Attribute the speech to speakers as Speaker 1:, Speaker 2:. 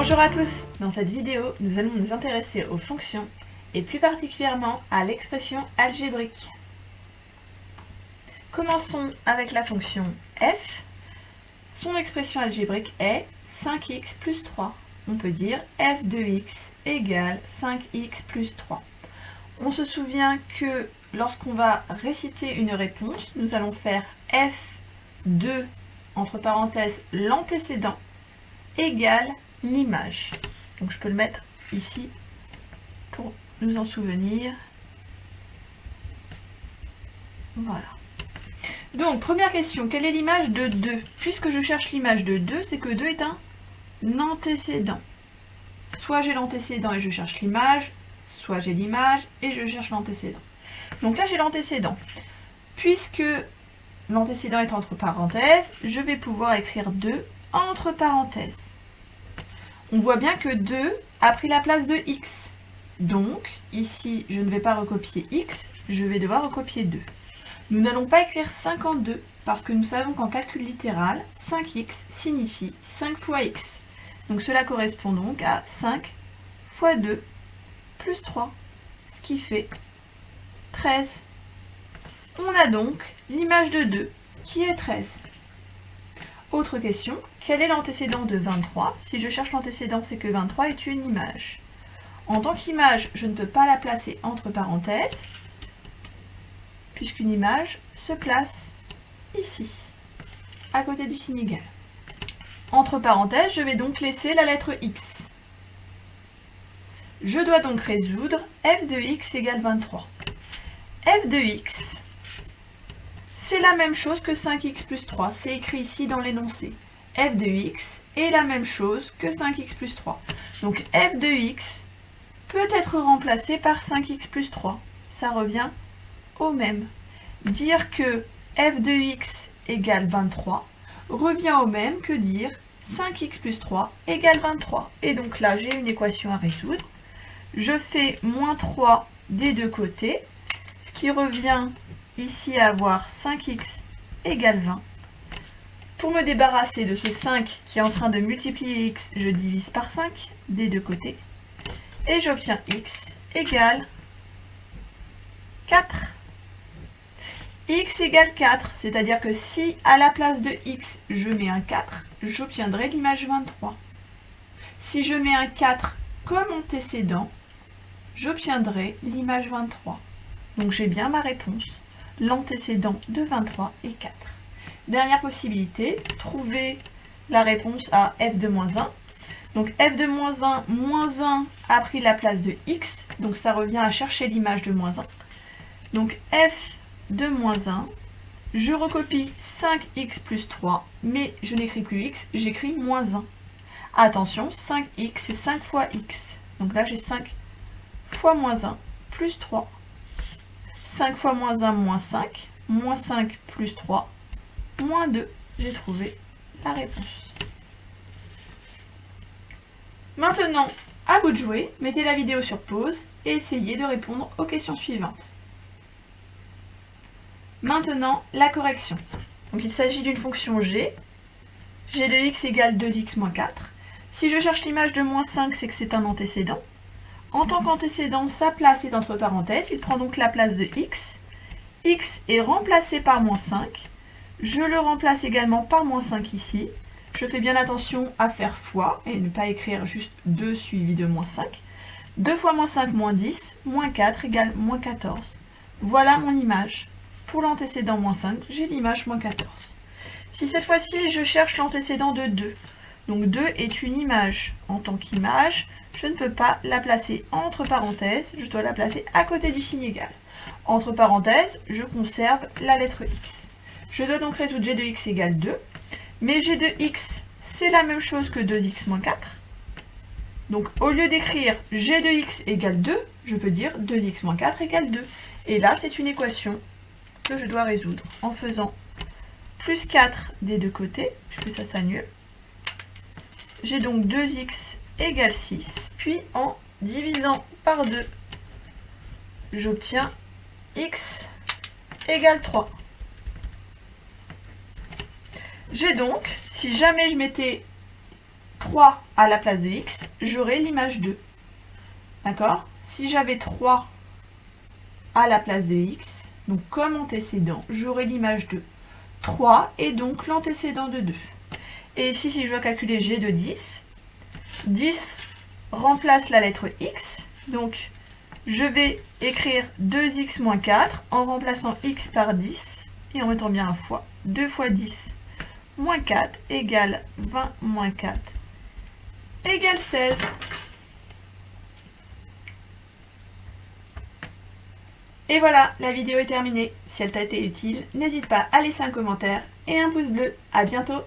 Speaker 1: Bonjour à tous! Dans cette vidéo, nous allons nous intéresser aux fonctions et plus particulièrement à l'expression algébrique. Commençons avec la fonction f. Son expression algébrique est 5x plus 3. On peut dire f de x égale 5x plus 3. On se souvient que lorsqu'on va réciter une réponse, nous allons faire f de, entre parenthèses, l'antécédent égale l'image. Donc je peux le mettre ici pour nous en souvenir. Voilà. Donc, première question, quelle est l'image de 2? Puisque je cherche l'image de 2, c'est que 2 est un antécédent. Soit j'ai l'antécédent et je cherche l'image, soit j'ai l'image et je cherche l'antécédent. Donc là, j'ai l'antécédent. Puisque l'antécédent est entre parenthèses, je vais pouvoir écrire 2 entre parenthèses. On voit bien que 2 a pris la place de x. Donc, ici, je ne vais pas recopier x, je vais devoir recopier 2. Nous n'allons pas écrire 52 parce que nous savons qu'en calcul littéral, 5x signifie 5 fois x. Donc cela correspond donc à 5 fois 2 plus 3, ce qui fait 13. On a donc l'image de 2 qui est 13. Autre question, quel est l'antécédent de 23? Si je cherche l'antécédent, c'est que 23 est une image. En tant qu'image, je ne peux pas la placer entre parenthèses, puisqu'une image se place ici, à côté du signe égal. Entre parenthèses, je vais donc laisser la lettre x. Je dois donc résoudre f de x égale 23. f de x, c'est la même chose que 5x plus 3, c'est écrit ici dans l'énoncé. f de x est la même chose que 5x plus 3. Donc f de x peut être remplacé par 5x plus 3. Ça revient au même. Dire que f de x égale 23 revient au même que dire 5x plus 3 égale 23. Et donc là, j'ai une équation à résoudre. Je fais moins 3 des deux côtés, ce qui revient ici à avoir 5x égale 20. Pour me débarrasser de ce 5 qui est en train de multiplier x, je divise par 5 des deux côtés. Et j'obtiens x égale 4. X égale 4, c'est-à-dire que si à la place de x, je mets un 4, j'obtiendrai l'image 23. Si je mets un 4 comme antécédent, j'obtiendrai l'image 23. Donc j'ai bien ma réponse. L'antécédent de 23 est 4. Dernière possibilité, trouver la réponse à f de moins 1. Donc f de moins 1 a pris la place de x, donc ça revient à chercher l'image de moins 1. Donc f de moins 1, je recopie 5x plus 3, mais je n'écris plus x, j'écris moins 1. Attention, 5x c'est 5 fois x. Donc là j'ai 5 fois moins 1 plus 3. 5 fois moins 1 moins 5, moins 5 plus 3, moins 2. J'ai trouvé la réponse. Maintenant, à vous de jouer, mettez la vidéo sur pause et essayez de répondre aux questions suivantes. Maintenant, la correction. Donc il s'agit d'une fonction g. g de x égale 2x moins 4. Si je cherche l'image de moins 5, c'est que c'est un antécédent. En tant qu'antécédent, sa place est entre parenthèses. Il prend donc la place de x. X est remplacé par moins 5. Je le remplace également par moins 5 ici. Je fais bien attention à faire fois et ne pas écrire juste 2 suivi de moins 5. 2 fois moins 5 moins 10, moins 4 égale moins 14. Voilà mon image. Pour l'antécédent moins 5, j'ai l'image moins 14. Si cette fois-ci, je cherche l'antécédent de 2, donc 2 est une image. En tant qu'image, je ne peux pas la placer entre parenthèses, je dois la placer à côté du signe égal. Entre parenthèses, je conserve la lettre x. Je dois donc résoudre g de x égale 2, mais g de x, c'est la même chose que 2x moins 4. Donc au lieu d'écrire g de x égale 2, je peux dire 2x moins 4 égale 2. Et là, c'est une équation que je dois résoudre en faisant plus 4 des deux côtés, puisque ça s'annule. J'ai donc 2x égale 6, puis en divisant par 2, j'obtiens x égale 3. J'ai donc, si jamais je mettais 3 à la place de x, j'aurai l'image 2. D'accord? Si j'avais 3 à la place de x, donc comme antécédent, j'aurai l'image 2. 3 est donc l'antécédent de 2. Et ici, si je dois calculer g de 10, 10 remplace la lettre x, donc je vais écrire 2x moins 4 en remplaçant x par 10 et en mettant bien un fois. 2 fois 10 moins 4 égale 20 moins 4 égale 16. Et voilà, la vidéo est terminée. Si elle t'a été utile, n'hésite pas à laisser un commentaire et un pouce bleu. À bientôt!